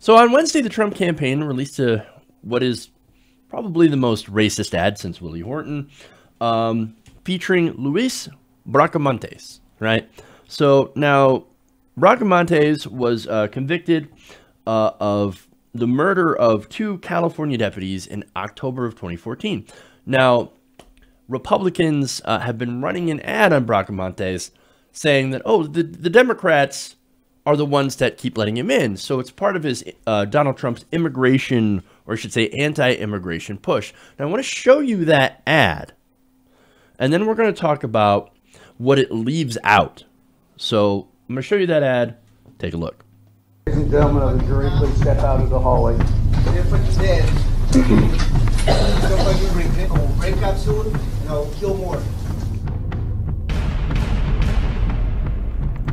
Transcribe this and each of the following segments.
So on Wednesday, the Trump campaign released what is probably the most racist ad since Willie Horton, featuring Luis Bracamontes, right? So now Bracamontes was convicted of the murder of 2 California deputies in October of 2014. Now, Republicans have been running an ad on Bracamontes saying that, oh, the Democrats are the ones that keep letting him in. So it's part of his Donald Trump's immigration, or I should say anti-immigration push. Now, I want to show you that ad, and then we're going to talk about what it leaves out. So I'm going to show you that ad. Take a look. Ladies and gentlemen of the jury, please step out of the hallway. If it's dead, somebody will break out soon, and I'll kill more.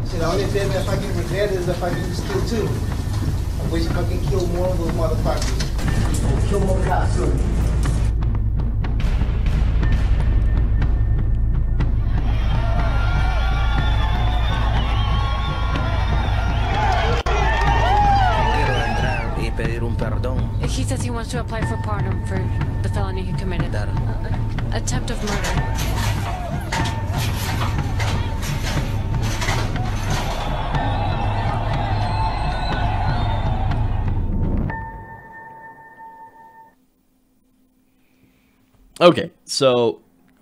See, the only thing if I get revenge is if I can just kill 2. I wish if I can kill more of those motherfuckers. I'll kill more cops soon. He says he wants to apply for pardon for the felony he committed. Attempt of murder. Okay, so,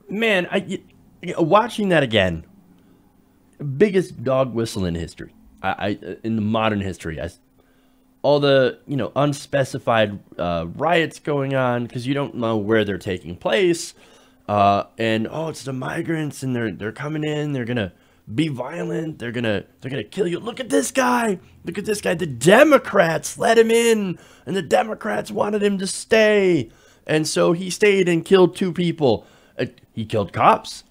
man, watching that again, biggest dog whistle in history, in the modern history. All the, unspecified riots going on because you don't know where they're taking place, and it's the migrants and they're coming in, they're gonna be violent, they're gonna kill you. Look at this guy, the Democrats let him in, and the Democrats wanted him to stay. And so he stayed and killed 2 people. He killed cops.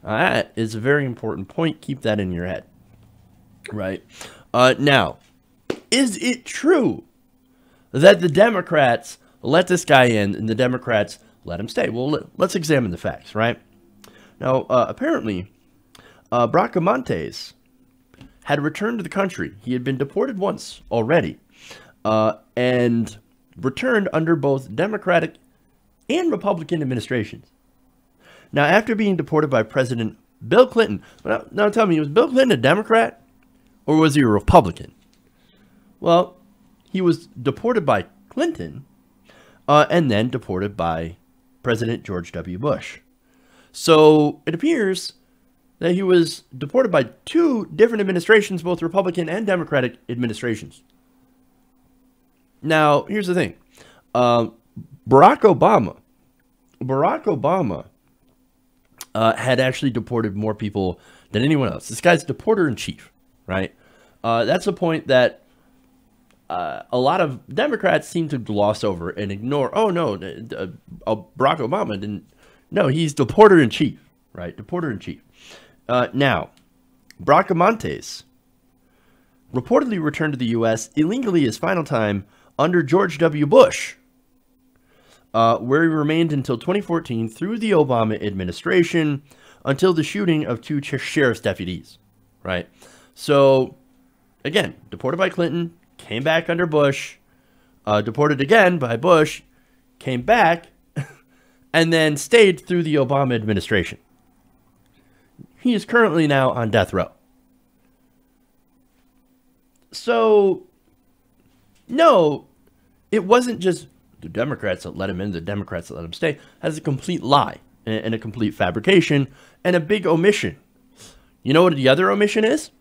That is a very important point. Keep that in your head. Right? Now, is it true that the Democrats let this guy in and the Democrats let him stay? Well, let's examine the facts, right? Now, apparently, Bracamontes had returned to the country. He had been deported once already. And returned under both Democratic and Republican administrations. Now, after being deported by President Bill Clinton, now tell me, was Bill Clinton a Democrat or was he a Republican? Well, he was deported by Clinton and then deported by President George W. Bush. So it appears that he was deported by 2 different administrations, both Republican and Democratic administrations. Now, here's the thing. Barack Obama had actually deported more people than anyone else. This guy's deporter-in-chief, right? That's a point that a lot of Democrats seem to gloss over and ignore. Oh, no, Barack Obama didn't. No, he's deporter-in-chief, right? Deporter-in-chief. Now, Bracamontes reportedly returned to the U.S. illegally his final time under George W. Bush, where he remained until 2014 through the Obama administration until the shooting of 2 sheriff's deputies, right? So, again, deported by Clinton, came back under Bush, deported again by Bush, came back, and then stayed through the Obama administration. He is currently now on death row. So, no, it wasn't just the Democrats that let him in, the Democrats that let him stay. That's a complete lie and a complete fabrication and a big omission. You know what the other omission is?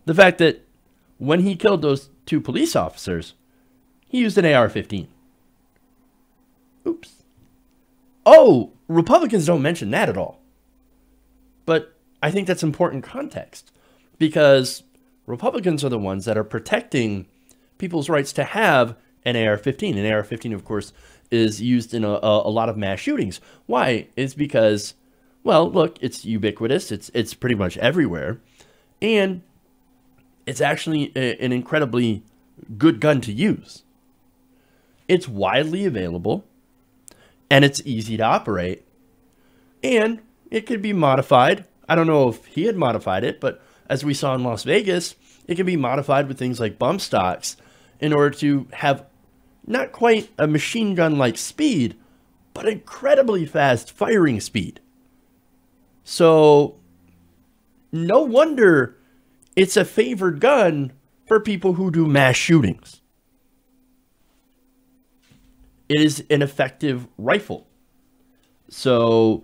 The fact that when he killed those 2 police officers, he used an AR-15. Oops. Oh, Republicans don't mention that at all. But I think that's important context because Republicans are the ones that are protecting people's rights to have an AR-15. An AR-15, of course, is used in a lot of mass shootings. Why? It's because, well, look, it's ubiquitous. It's pretty much everywhere. And it's actually an incredibly good gun to use. It's widely available, and it's easy to operate, and it could be modified. I don't know if he had modified it, but as we saw in Las Vegas, it can be modified with things like bump stocks in order to have not quite a machine gun-like speed, but incredibly fast firing speed. So no wonder it's a favored gun for people who do mass shootings. It is an effective rifle. So,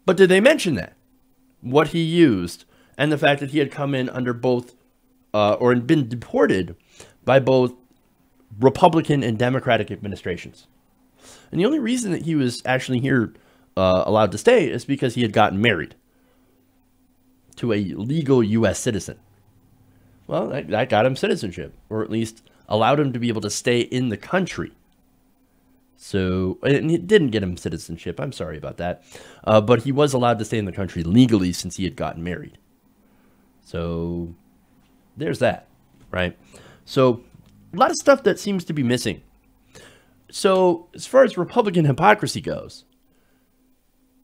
but did they mention that? What he used, and the fact that he had come in under both, or been deported by both Republican and Democratic administrations. And the only reason that he was actually here allowed to stay is because he had gotten married to a legal U.S. citizen. Well, that got him citizenship, or at least allowed him to be able to stay in the country. So, and it didn't get him citizenship. I'm sorry about that. But he was allowed to stay in the country legally since he had gotten married. So, there's that, right? So, a lot of stuff that seems to be missing. So, as far as Republican hypocrisy goes,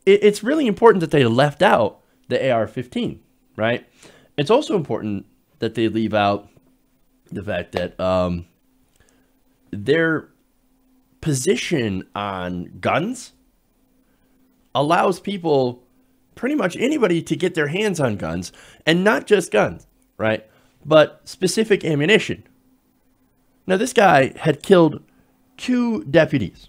it's really important that they left out the AR-15, right? It's also important that they leave out the fact that their position on guns allows people, pretty much anybody, to get their hands on guns, and not just guns, right? But specific ammunition. Now, this guy had killed 2 deputies.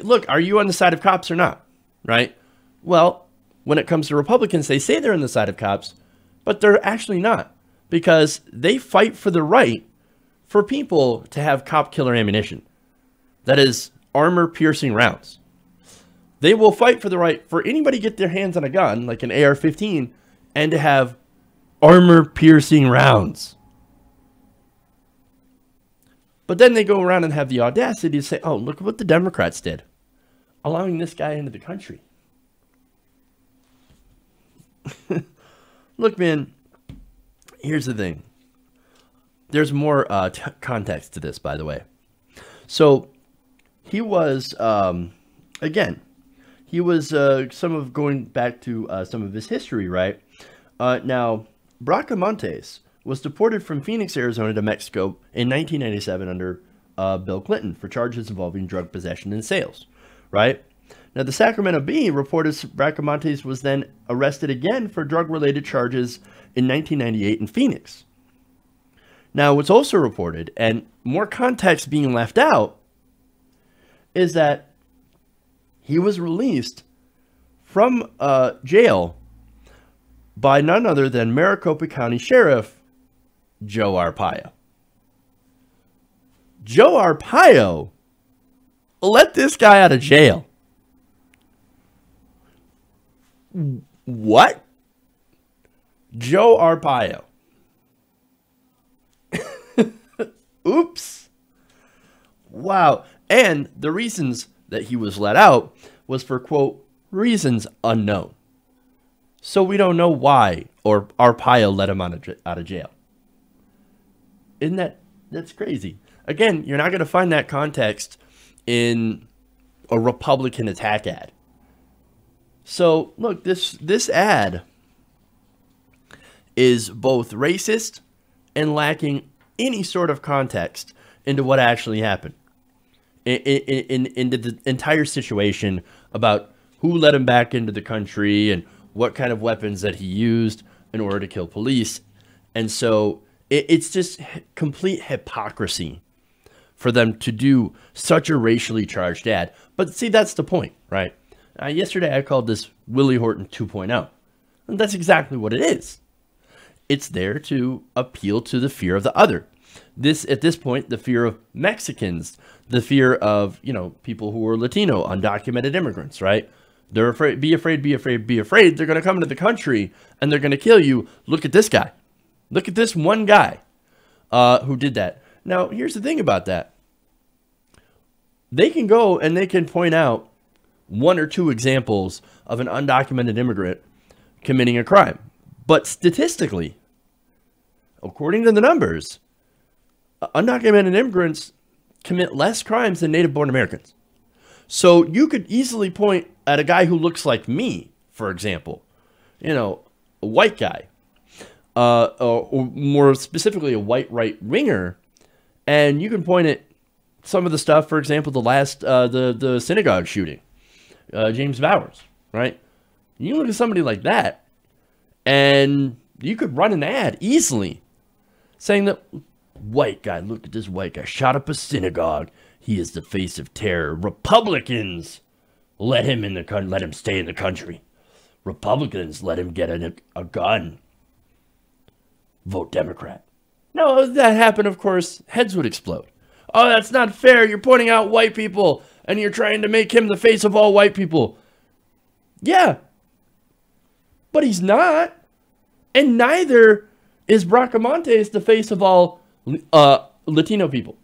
Look, are you on the side of cops or not? Right? Well, when it comes to Republicans, they say they're on the side of cops, but they're actually not, because they fight for the right for people to have cop killer ammunition. That is armor-piercing rounds. They will fight for the right for anybody to get their hands on a gun, like an AR-15, and to have armor-piercing rounds. But then they go around and have the audacity to say, oh, look at what the Democrats did, allowing this guy into the country. Look, man, here's the thing. There's more context to this, by the way. So he was, again, he was going back to some of his history, right? Now, Bracamontes was deported from Phoenix, Arizona to Mexico in 1997 under Bill Clinton for charges involving drug possession and sales, right? Now, the Sacramento Bee reported Bracamontes was then arrested again for drug-related charges in 1998 in Phoenix. Now, what's also reported, and more context being left out, is that he was released from jail by none other than Maricopa County Sheriff Joe Arpaio. Joe Arpaio let this guy out of jail. What? Joe Arpaio. Oops. Wow. And the reasons that he was let out was for, quote, reasons unknown. So we don't know why or Arpaio let him out of jail. Isn't that's crazy? Again, you're not going to find that context in a Republican attack ad. So look, this ad is both racist and lacking any sort of context into what actually happened, into the entire situation about who let him back into the country and what kind of weapons that he used in order to kill police. And so it's just complete hypocrisy for them to do such a racially charged ad. But see, that's the point, right? Yesterday I called this Willie Horton 2.0. And that's exactly what it is. It's there to appeal to the fear of the other. At this point, the fear of Mexicans, the fear of, people who are Latino, undocumented immigrants, right? They're afraid, be afraid, be afraid, be afraid. They're going to come into the country and they're going to kill you. Look at this guy. Look at this one guy who did that. Now, here's the thing about that. They can go and they can point out 1 or 2 examples of an undocumented immigrant committing a crime. But statistically, according to the numbers, undocumented immigrants commit less crimes than native-born Americans. So you could easily point at a guy who looks like me, for example, a white guy, or more specifically a white right-winger, and you can point at some of the stuff, for example, the synagogue shooting, James Bowers, right? You look at somebody like that, and you could run an ad easily saying that white guy, look at this white guy, shot up a synagogue. He is the face of terror. Republicans, let him stay in the country. Republicans, let him get a gun. Vote Democrat. No, if that happened, of course, heads would explode. Oh, that's not fair. You're pointing out white people, and you're trying to make him the face of all white people. Yeah, but he's not. And neither is Bracamontes the face of all Latino people.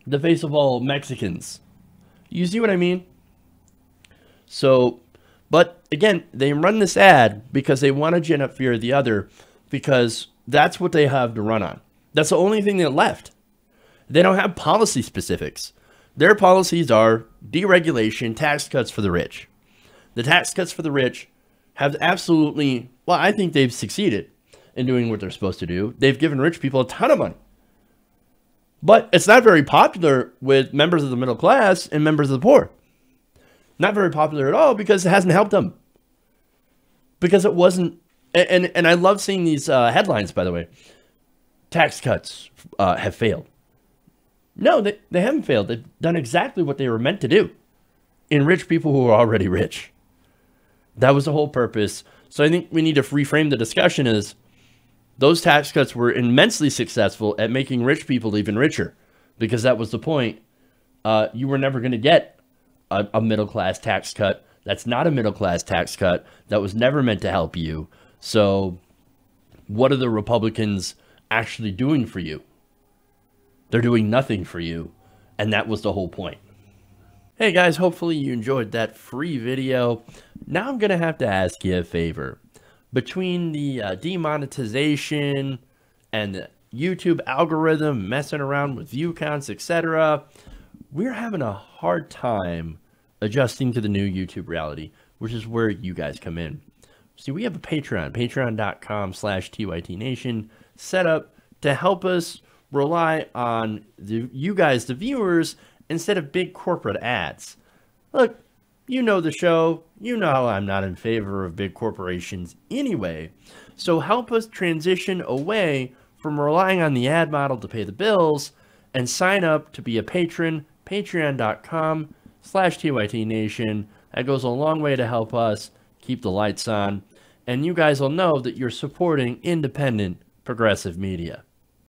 The face of all Mexicans. You see what I mean? So, but again, they run this ad because they want to gin up fear of the other, because that's what they have to run on. That's the only thing they're left. They don't have policy specifics. Their policies are deregulation, tax cuts for the rich. The tax cuts for the rich have absolutely, well, I think they've succeeded in doing what they're supposed to do. They've given rich people a ton of money. But it's not very popular with members of the middle class and members of the poor. Not very popular at all because it hasn't helped them. Because it wasn't, and I love seeing these headlines, by the way. Tax cuts have failed. No, they haven't failed. They've done exactly what they were meant to do. Enrich people who are already rich. That was the whole purpose. So I think we need to reframe the discussion as those tax cuts were immensely successful at making rich people even richer, because that was the point. You were never going to get a middle-class tax cut. That's not a middle-class tax cut. That was never meant to help you. So what are the Republicans actually doing for you? They're doing nothing for you. And that was the whole point. Hey guys, hopefully you enjoyed that free video. Now I'm going to have to ask you a favor. Between the demonetization and the YouTube algorithm messing around with view counts, etc., we're having a hard time adjusting to the new YouTube reality, which is where you guys come in. See, we have a Patreon, patreon.com/TYTNation, set up to help us rely on you guys, the viewers, instead of big corporate ads. Look, you know the show. You know I'm not in favor of big corporations anyway. So help us transition away from relying on the ad model to pay the bills and sign up to be a patron, patreon.com/TYTNation. That goes a long way to help us keep the lights on. And you guys will know that you're supporting independent, progressive media.